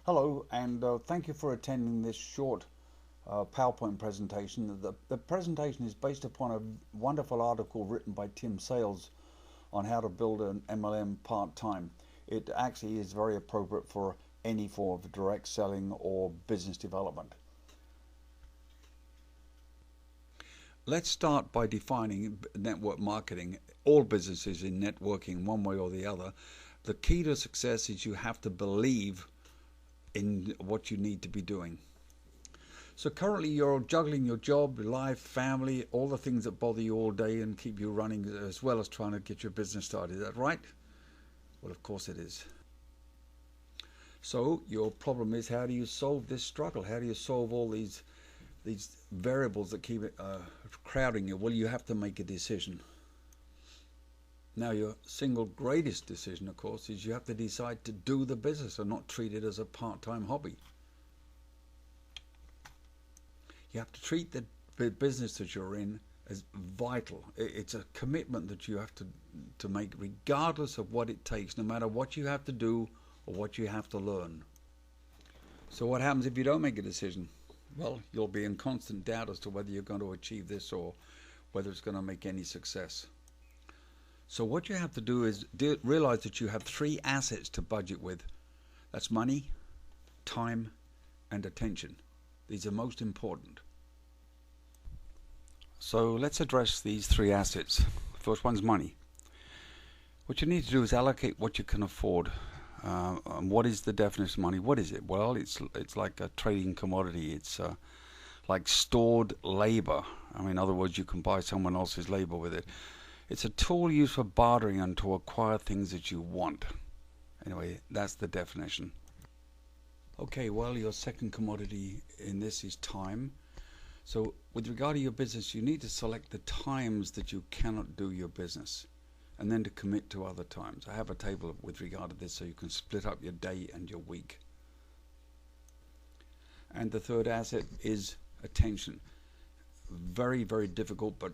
Hello, and thank you for attending this short PowerPoint presentation. The presentation is based upon a wonderful article written by Tim Sales on how to build an MLM part-time. It actually is very appropriate for any form of direct selling or business development. Let's start by defining network marketing. All businesses in networking, one way or the other. The key to success is you have to believe in what you need to be doing. So currently you're juggling your job, life, family, all the things that bother you all day and keep you running, as well as trying to get your business started. Is that right? Well, of course it is. So your problem is, how do you solve this struggle? How do you solve all these variables that keep crowding you? Well, you have to make a decision. Now, your single greatest decision, of course, is you have to decide to do the business and not treat it as a part-time hobby. You have to treat the business that you're in as vital. It's a commitment that you have to make, regardless of what it takes, no matter what you have to do or what you have to learn. So what happens if you don't make a decision? Well, you'll be in constant doubt as to whether you're going to achieve this or whether it's going to make any success. So what you have to do is realize that you have three assets to budget with. That's money, time, and attention. These are most important. So let's address these three assets. First one's money. What you need to do is allocate what you can afford. What is the definition of money? What is it? Well, it's like a trading commodity. It's like stored labor. I mean, in other words, you can buy someone else's labor with it. It's a tool used for bartering and to acquire things that you want. Anyway, that's the definition. Okay, well, your second commodity in this is time. So with regard to your business, you need to select the times that you cannot do your business and then to commit to other times. I have a table with regard to this so you can split up your day and your week. And the third asset is attention. Very, very difficult, but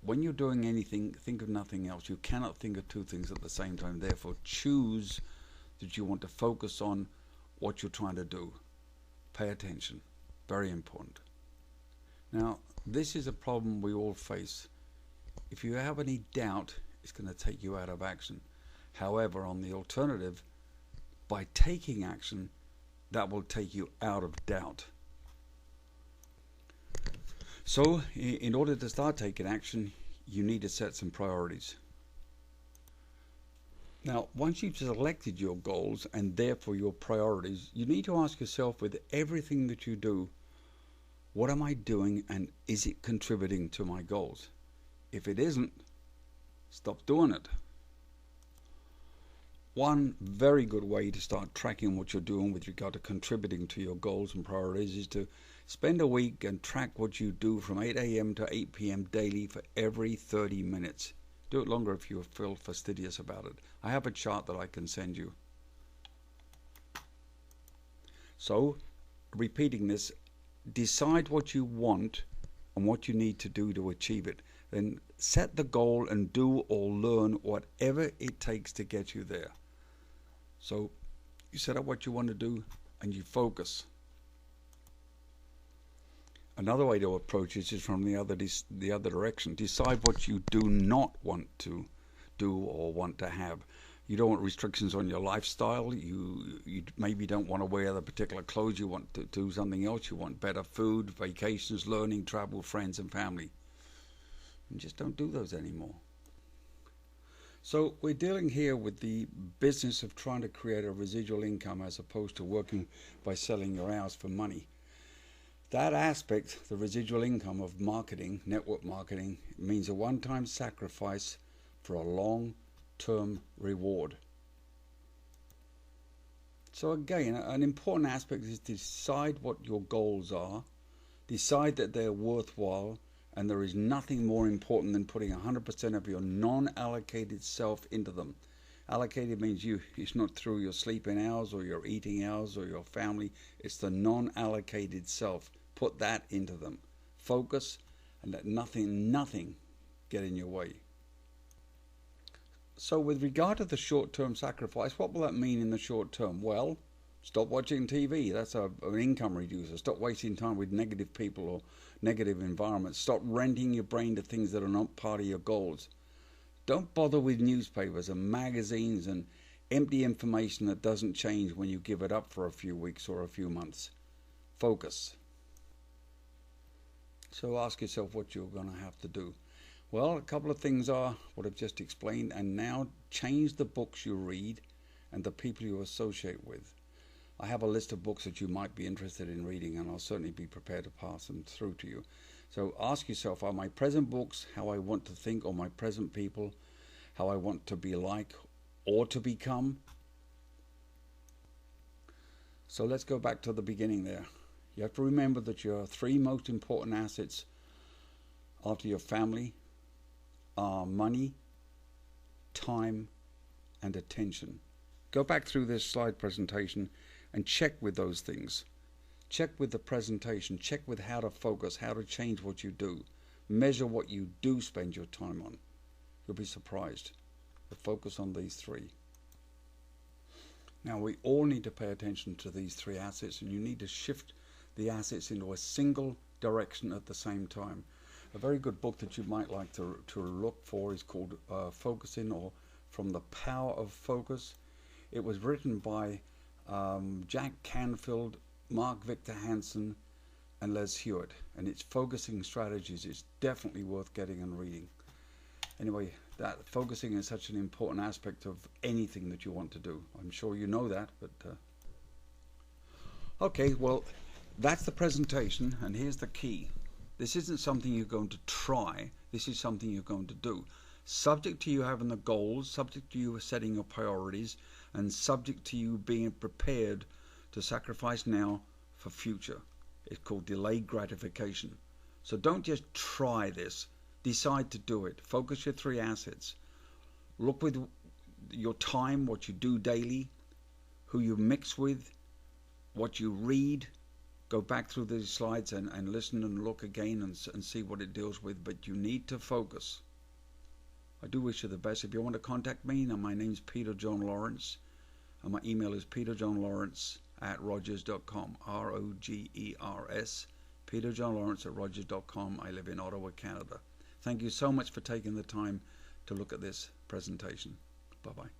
when you're doing anything, think of nothing else. You cannot think of two things at the same time. Therefore, choose that you want to focus on what you're trying to do. Pay attention. Very important. Now, this is a problem we all face. If you have any doubt, it's going to take you out of action. However, on the alternative, by taking action, that will take you out of doubt. So, in order to start taking action, you need to set some priorities. Now, once you've selected your goals and therefore your priorities, you need to ask yourself, with everything that you do, what am I doing and is it contributing to my goals? If it isn't, stop doing it. One very good way to start tracking what you're doing with regard to contributing to your goals and priorities is to spend a week and track what you do from 8 a.m. to 8 p.m. daily for every 30 minutes. Do it longer if you feel fastidious about it. I have a chart that I can send you. So, repeating this, decide what you want and what you need to do to achieve it. Then set the goal and do or learn whatever it takes to get you there. So you set up what you want to do and you focus. Another way to approach it is from the other direction. Decide what you do not want to do or want to have. You don't want restrictions on your lifestyle. You maybe don't want to wear the particular clothes. You want to do something else. You want better food, vacations, learning, travel, friends and family. And just don't do those anymore. So we're dealing here with the business of trying to create a residual income as opposed to working by selling your hours for money. That aspect, the residual income of marketing, network marketing, means a one-time sacrifice for a long-term reward. So again, an important aspect is to decide what your goals are, decide that they're worthwhile, and there is nothing more important than putting 100% of your non-allocated self into them. Allocated means it's not through your sleeping hours or your eating hours or your family. It's the non-allocated self. Put that into them. Focus and let nothing get in your way. So with regard to the short-term sacrifice, what will that mean in the short term? Well, Stop watching TV. That's an income reducer. Stop wasting time with negative people or negative environments. Stop renting your brain to things that are not part of your goals. Don't bother with newspapers and magazines and empty information that doesn't change when you give it up for a few weeks or a few months. Focus. So ask yourself what you're going to have to do. Well, a couple of things are what I've just explained, and now change the books you read and the people you associate with. I have a list of books that you might be interested in reading, and I'll certainly be prepared to pass them through to you. So ask yourself, are my present books how I want to think, or my present people how I want to be like or to become? So let's go back to the beginning there. You have to remember that your three most important assets after your family are money, time, and attention. Go back through this slide presentation and check with those things. Check with the presentation. Check with how to focus, how to change what you do. Measure what you do spend your time on. You'll be surprised. But focus on these three. Now, we all need to pay attention to these three assets, and you need to shift the assets into a single direction at the same time. A very good book that you might like to look for is called Focusing, or From the Power of Focus. It was written by Jack Canfield, Mark Victor Hansen, and Les Hewitt, and its focusing strategies is definitely worth getting and reading. Anyway, that focusing is such an important aspect of anything that you want to do. I'm sure you know that, but okay, well, that's the presentation, and here's the key. This isn't something you're going to try, this is something you're going to do. Subject to you having the goals, subject to you setting your priorities, and subject to you being prepared to sacrifice now for future. It's called delayed gratification. So don't just try this, decide to do it. Focus your three assets. Look with your time, what you do daily, who you mix with, what you read. Go back through these slides and listen and look again and see what it deals with, but you need to focus. I do wish you the best. If you want to contact me, now my name's Peter John Lawrence, and my email is peterjohnlawrence@rogers.com, ROGERS, peterjohnlawrence@rogers.com. I live in Ottawa, Canada. Thank you so much for taking the time to look at this presentation. Bye-bye.